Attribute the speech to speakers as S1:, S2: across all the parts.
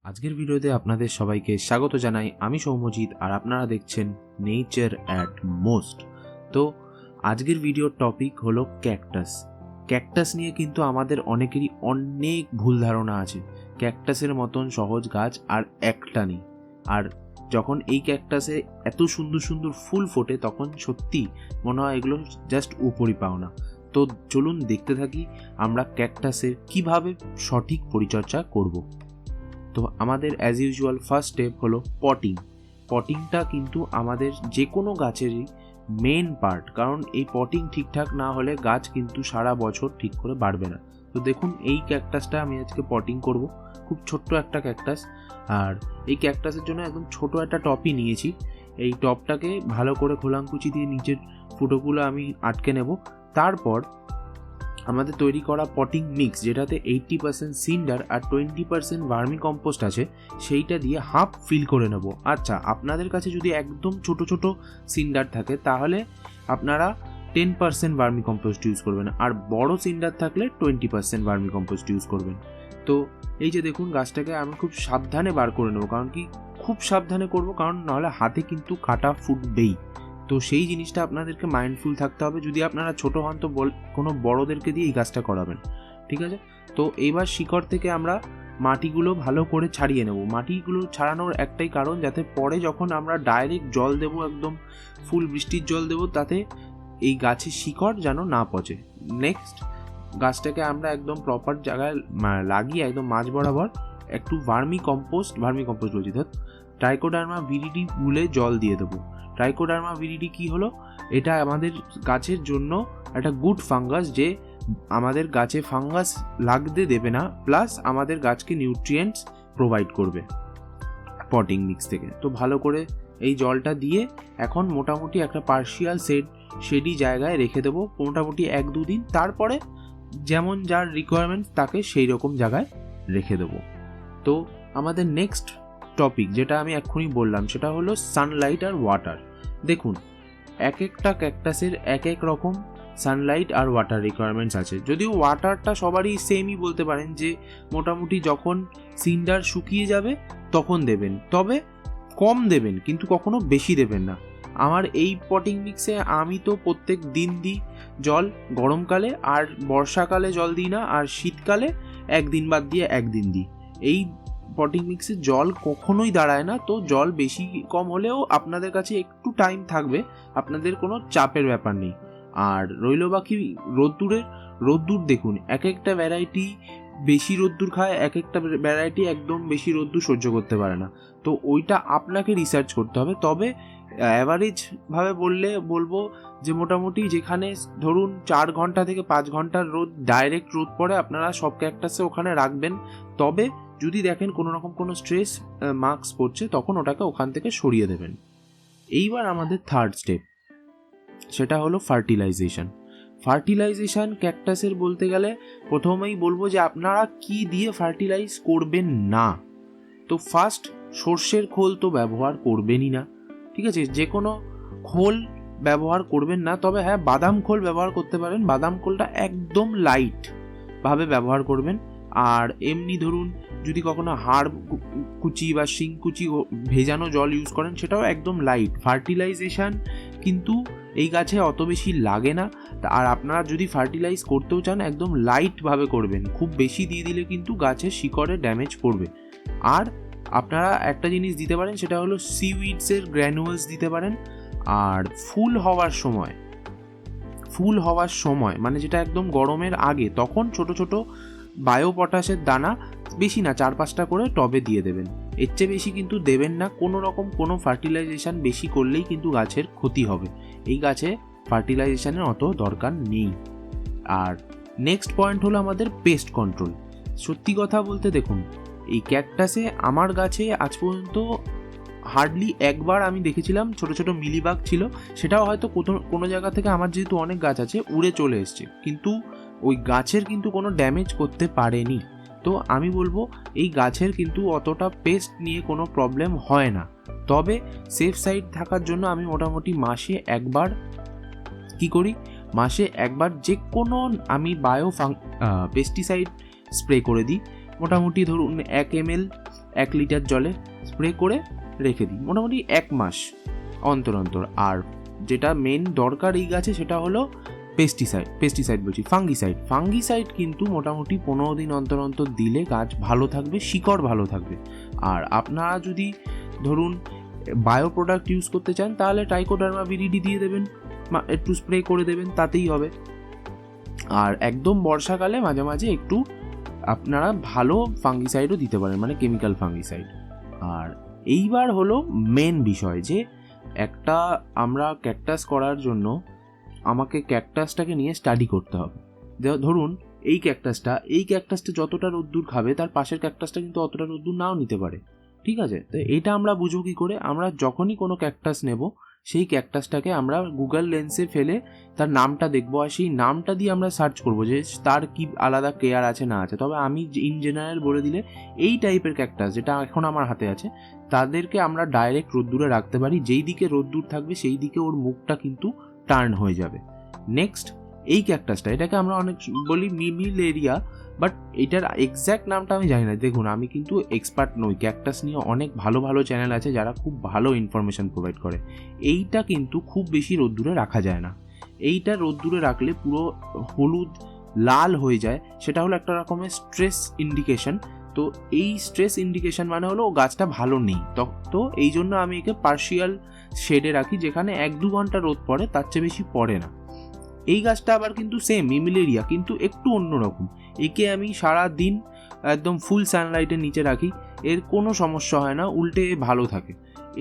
S1: আজকের ভিডিওতে আপনাদের সবাইকে স্বাগত জানাই। আমি সৌম্যজিৎ আর আপনারা দেখছেন নেচার অ্যাট মোস্ট। তো আজকের ভিডিওর টপিক হলো ক্যাকটাস। ক্যাকটাস নিয়ে কিন্তু আমাদের অনেকেরই অনেক ভুল ধারণা আছে। ক্যাকটাসের মতন সহজ গাছ আর একটা নেই। আর যখন এই ক্যাকটাসে এত সুন্দর সুন্দর ফুল ফোটে তখন সত্যি মনে হয় এগুলো জাস্ট উপরি পাওনা। তো চলুন দেখতে থাকি আমরা ক্যাকটাসের কিভাবে সঠিক পরিচর্যা করব। তো আমাদের অ্যাজ ইউজুয়াল ফার্স্ট স্টেপ হলো পটিং। পটিংটা কিন্তু আমাদের যে কোনো গাছেরই মেন পার্ট, কারণ এই পটিং ঠিকঠাক না হলে গাছ কিন্তু সারা বছর ঠিক করে বাড়বে না। তো দেখুন এই ক্যাকটাসটা আমি আজকে পটিং করব, খুব ছোট্ট একটা ক্যাকটাস। আর এই ক্যাকটাসের জন্য একদম ছোট একটা টপই নিয়েছি। এই টপটাকে ভালো করে খোলাঙ্কুচি দিয়ে নিচের ফুটোগুলো আমি আটকে নেব। তারপর আমাদের তৈরি করা পটিং মিক্স, যেটাতে 80% সিন্ডার আর 20% ভার্মি কম্পোস্ট আছে, সেইটা দিয়ে হাফ ফিল করে নেব। আচ্ছা, আপনাদের কাছে যদি একদম ছোট ছোট সিন্ডার থাকে তাহলে আপনারা 10% ভার্মি কম্পোস্ট ইউজ করবেন, আর বড় সিন্ডার থাকলে 20% ভার্মি কম্পোস্ট ইউজ করবেন। তো এই যে দেখুন গাছটাকে আমি খুব সাবধানে বার করে নেবো, কারণ কি খুব সাবধানে করব, কারণ নাহলে হাতে কিন্তু কাটা ফুটবেই। তো সেই জিনিসটা আপনাদেরকে মাইন্ডফুল থাকতে হবে। যদি আপনারা ছোট হন তো কোনো বড়োদেরকে দিয়ে এই কাজটা করাবেন, ঠিক আছে? তো এইবার শিকড় থেকে আমরা মাটিগুলো ভালো করে ছাড়িয়ে নেব। মাটিগুলো ছাড়ানোর একটাই কারণ, যাতে পরে যখন আমরা ডাইরেক্ট জল দেব, একদম ফুল বৃষ্টির জল দেব, তাতে এই গাছের শিকড় যেন না পচে। নেক্সট, গাছটাকে আমরা একদম প্রপার জায়গায় লাগিয়ে একদম মাঝ বরাবর একটু ভার্মি কম্পোস্ট বলছি, ট্রাইকোডার্মা ভিরিডি গুলে জল দিয়ে দেবো। ট্রাইকোডার্মা ভিরিডি কি হলো? এটা আমাদের গাছের জন্য একটা গুড ফাঙ্গাস, যে আমাদের গাছে ফাঙ্গাস লাগতে দেবে না, প্লাস আমাদের গাছকে নিউট্রিয়েন্টস প্রোভাইড করবে পটিং মিক্স থেকে। তো ভালো করে এই জলটা দিয়ে এখন মোটামুটি একটা পার্শিয়াল শেডি জায়গায় রেখে দেবো মোটামুটি 1-2 দিন। তারপরে যেমন যার রিকোয়ারমেন্ট তাকে সেই রকম জায়গায় রেখে দেবো। তো আমাদের নেক্সট টপিক যেটা আমি এক্ষুনি বললাম সেটা হলো সানলাইট আর ওয়াটার। দেখুন, এক একটা ক্যাকটাসের এক এক রকম সানলাইট আর ওয়াটার রিকোয়ারমেন্টস আছে। যদিও ওয়াটারটা সবারই সেমই বলতে পারেন, যে মোটামুটি যখন সিন্ডার শুকিয়ে যাবে তখন দেবেন, তবে কম দেবেন, কিন্তু কখনো বেশি দেবেন না। আমার এই পটিং মিক্সে আমি তো প্রত্যেক দিন দিই জল, গরমকালে আর বর্ষাকালে জল দিই না, আর শীতকালে একদিন বাদ দিয়ে একদিন দিই। এই পটিং মিক্সে জল কখনোই দাঁড়ায় না। তো জল বেশি কম হলেও আপনাদের কাছে একটু টাইম থাকবে, আপনাদের কোনো চাপের ব্যাপার নেই। আর রইল বাকি রোদ্দুর দেখুন, এক একটা ভ্যারাইটি বেশি রোদ্দুর খায়, এক একটা ভ্যারাইটি একদম বেশি রোদ্দুর সহ্য করতে পারে না। তো ওইটা আপনাকে রিসার্চ করতে হবে। তবে অ্যাভারেজভাবে বলবো যে মোটামুটি যেখানে ধরুন 4 ঘন্টা থেকে 5 ঘন্টার ডাইরেক্ট রোদ পড়ে, আপনারা সব ক্যাকটাসে ওখানে রাখবেন। তবে যদি দেখেন কোনো রকম কোনো স্ট্রেস মার্কস পড়ছে, তখন ওটাকে ওখান থেকে সরিয়ে দেবেন। এইবার আমাদের থার্ড স্টেপ, সেটা হলো ফার্টিলাইজেশন। ক্যাকটাসের বলতে গেলে প্রথমেই বলবো যে আপনারা কি দিয়ে ফার্টিলাইজ করবেন না। তো ফার্স্ট, সর্ষের খোল তো ব্যবহার করবেনই না, ঠিক আছে? যে কোনো খোল ব্যবহার করবেন না। তবে হ্যাঁ, বাদাম খোল ব্যবহার করতে পারেন। বাদাম খোলটা একদম লাইট ভাবে ব্যবহার করবেন। আর এমনি ধরুন যদি কখনো হাড় কুচি বা শিং কুচি ভেজানো জল ইউজ করেন, সেটাও একদম লাইট। ফার্টিলাইজেশন কিন্তু এই গাছে অত বেশি লাগে না। আর আপনারা যদি ফার্টিলাইজ করতেও চান, একদম লাইটভাবে করবেন। খুব বেশি দিয়ে দিলে কিন্তু গাছের শিকড়ে ড্যামেজ পড়বে। আর আপনারা একটা জিনিস দিতে পারেন, সেটা হলো সিউইডসের গ্র্যানুয়ালস দিতে পারেন। আর ফুল হওয়ার সময় মানে যেটা একদম গরমের আগে, তখন ছোট ছোট বায়ো পটাশের দানা, বেশি না 4-5টা করে টবে দিয়ে দেবেন। এর চেয়ে বেশি কিন্তু দেবেন না। কোনো ফার্টিলাইজেশন বেশি করলেই কিন্তু গাছের ক্ষতি হবে। এই গাছে ফার্টিলাইজেশনের অত দরকার নেই। আর নেক্সট পয়েন্ট হলো আমাদের পেস্ট কন্ট্রোল। সত্যি কথা বলতে দেখুন, এই ক্যাকটাসে আমার গাছে আজ পর্যন্ত হার্ডলি একবার আমি দেখেছিলাম ছোট ছোট মিলিবাগ ছিল। সেটাও হয়তো কোনো জায়গা থেকে, আমার যেহেতু অনেক গাছ আছে, উড়ে চলে এসছে, কিন্তু ওই গাছের কিন্তু কোনো ড্যামেজ করতে পারেনি। তো আমি বলবো এই গাছের কিন্তু অতটা পেস্ট নিয়ে কোনো প্রবলেম হয় না। তবে সেফ সাইড থাকার জন্য আমি মোটামুটি মাসে একবার যে কোনো আমি পেস্টিসাইড স্প্রে করে দিই। মোটামুটি ধরুন 1 ml 1 লিটার জলে স্প্রে করে রেখে দিই মোটামুটি 1 মাস অন্তর অন্তর। আর যেটা মেন দরকার এই গাছে সেটা হলো ফাঙ্গিসাইড কিন্তু মোটামুটি 15 দিন অন্তর অন্তর দিলে গাছ ভালো থাকবে, শিকড় ভালো থাকবে। আর আপনারা যদি ধরুন বায়ো প্রোডাক্ট ইউজ করতে চান তাহলে ট্রাইকোডার্মা ভিরিডি দিয়ে দেবেন, একটু স্প্রে করে দেবেন, তাতেই হবে। আর একদম বর্ষাকালে মাঝে মাঝে একটু আপনারা ভালো ফাঙ্গিসাইডও দিতে পারেন, মানে কেমিক্যাল ফাঙ্গিসাইড। আর এইবার হলো মেন বিষয় যে একটা আমরা ক্যাকটাস করার জন্য আমাকে ক্যাকটাসটাকে নিয়ে স্টাডি করতে হবে। ধরুন এই ক্যাকটাসটা যতটা রোদ্দুর খাবে তার পাশের ক্যাকটাসটা কিন্তু অতটা রোদ্দুর নাও নিতে পারে, ঠিক আছে? তো এটা আমরা বুঝবো কী করে? আমরা যখনই কোনো ক্যাকটাস নেব সেই ক্যাকটাসটাকে আমরা গুগল লেন্সে ফেলে তার নামটা দেখবো, আর সেই নামটা দিয়ে আমরা সার্চ করবো যে তার কি আলাদা কেয়ার আছে না আছে। তবে আমি ইন জেনারেল বলে দিলে এই টাইপের ক্যাকটাস যেটা এখন আমার হাতে আছে তাদেরকে আমরা ডাইরেক্ট রোদ্দুরে রাখতে পারি। যেই দিকে রোদ্দুর থাকবে সেই দিকে ওর মুখটা কিন্তু টার্ন হয়ে যাবে। নেক্সট এই ক্যাকটাসটা, এটাকে আমরা অনেক বলি মিমিলেরিয়া, বাট এটার এক্স্যাক্ট নামটা আমি জানি না। দেখুন আমি কিন্তু এক্সপার্ট নই, ক্যাকটাস নিয়ে অনেক ভালো ভালো চ্যানেল আছে যারা খুব ভালো ইনফরমেশন প্রোভাইড করে। এইটা কিন্তু খুব বেশি রোদ্দুরে রাখা যায় না। এইটা রোদ্দুরে রাখলে পুরো হলুদ লাল হয়ে যায়, সেটা হলো একটা রকমের স্ট্রেস ইন্ডিকেশন। তো এই স্ট্রেস ইন্ডিকেশন মানে হলো গাছটা ভালো নেই। তো এই জন্য আমি একে পার্শিয়াল শেডে রাখি, যেখানে 1-2 ঘন্টা রোদ পড়ে, তার চেয়ে বেশি পড়ে না। এই গাছটা আবার কিন্তু সেম মিমিলেরিয়া, কিন্তু একটু অন্যরকম। একে আমি সারা দিন একদম ফুল সানলাইটের নিচে রাখি, এর কোনো সমস্যা হয় না, উল্টে ভালো থাকে।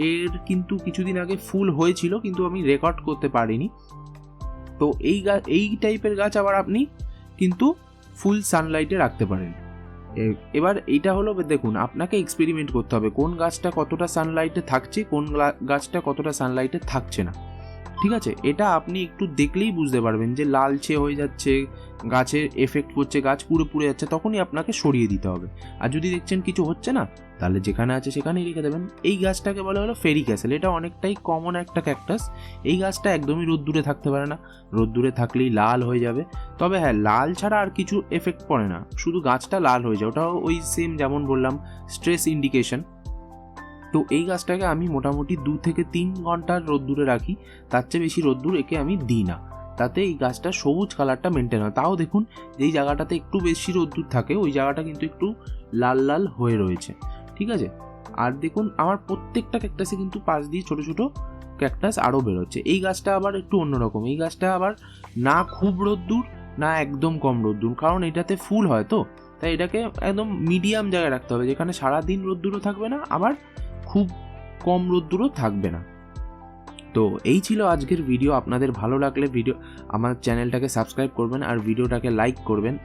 S1: এর কিন্তু কিছুদিন আগে ফুল হয়েছিল কিন্তু আমি রেকর্ড করতে পারিনি। তো এই টাইপের গাছ আবার আপনি কিন্তু ফুল সানলাইটে রাখতে পারেন। এবার এইটা হলো, দেখুন আপনাকে এক্সপেরিমেন্ট করতে হবে কোন গাছটা কতটা সানলাইটে থাকছে, কোন গাছটা কতটা সানলাইটে থাকছে না, ঠিক আছে? এটা আপনি একটু দেখলেই বুঝতে পারবেন যে লালচে হয়ে যাচ্ছে, গাছের এফেক্ট করছে, গাছ পুড়ে যাচ্ছে, তখনই আপনাকে সরিয়ে দিতে হবে। আর যদি দেখছেন কিছু হচ্ছে না, তাহলে যেখানে আছে সেখানেই রেখে দেবেন। এই গাছটাকে বলা হলো ফেরি ক্যাসেল। এটা অনেকটাই কমন একটা ক্যাকটাস। এই গাছটা একদমই রোদ্দুরে থাকতে পারে না, রোদ্দুরে থাকলেই লাল হয়ে যাবে। তবে হ্যাঁ, লাল ছাড়া আর কিছু এফেক্ট পড়ে না, শুধু গাছটা লাল হয়ে যায়, ওটাও ওই সেম যেমন বললাম স্ট্রেস ইন্ডিকেশন। তো এই গাছটাকে আমি মোটামুটি 2 থেকে 3 ঘন্টার রোদ্দুরে রাখি, তার চেয়ে বেশি রোদ্দুর একে আমি দিই না। তাতে এই গাছটা সবুজ কালারটা মেনটেন হয়। তাও দেখুন যেই জায়গাটাতে একটু বেশি রোদ্দুর থাকে ওই জায়গাটা কিন্তু একটু লাল লাল হয়ে রয়েছে, ঠিক আছে? আর দেখুন আমার প্রত্যেকটা ক্যাকটাসে কিন্তু পাশ দিয়ে ছোটো ছোটো ক্যাকটাস আরও বেরোচ্ছে। এই গাছটা আবার একটু অন্যরকম, এই গাছটা আবার না খুব রোদ্দুর না একদম কম রোদ্দুর, কারণ এটাতে ফুল হয় তো, তাই এটাকে একদম মিডিয়াম জায়গায় রাখতে হবে, যেখানে সারাদিন রোদ্দুরও থাকবে না আবার খুব কম রোদ্দুরও থাকবে না। তো এই ছিল আজকের ভিডিও। আপনাদের ভালো লাগলে আমার চ্যানেলটাকে সাবস্ক্রাইব করবেন আর ভিডিওটাকে লাইক করবেন।